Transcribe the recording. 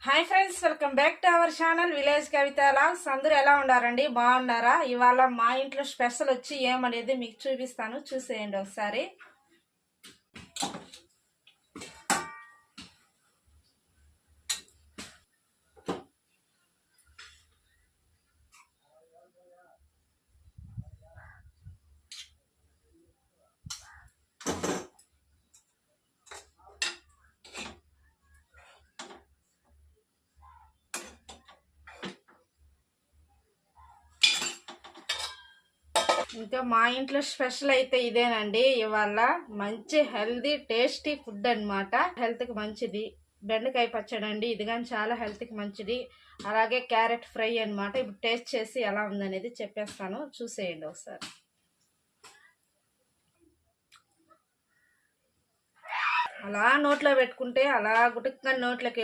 Hi friends, welcome back to our channel village Kavitha logs. అందరూ ఎలా ఉండారండి? బాగున్నారా? ఇవాళ మా ఇంట్లో స్పెషల్ వచ్చి ఏమనేది మీకు చూపిస్తాను, చూసేయండి ఒకసారి. ఇంకా మా ఇంట్లో స్పెషల్ అయితే ఇదేనండి. ఇవాళ మంచి హెల్దీ టేస్టీ ఫుడ్ అనమాట. హెల్త్కి మంచిది. బెండకాయ పచ్చడి అండి. ఇది కానీ చాలా హెల్త్కి మంచిది. అలాగే క్యారెట్ ఫ్రై అనమాట. ఇప్పుడు టేస్ట్ చేసి ఎలా ఉందనేది చెప్పేస్తాను, చూసేయండి ఒకసారి. అలా నోట్లో పెట్టుకుంటే అలా గుటుక్కని నోట్లోకి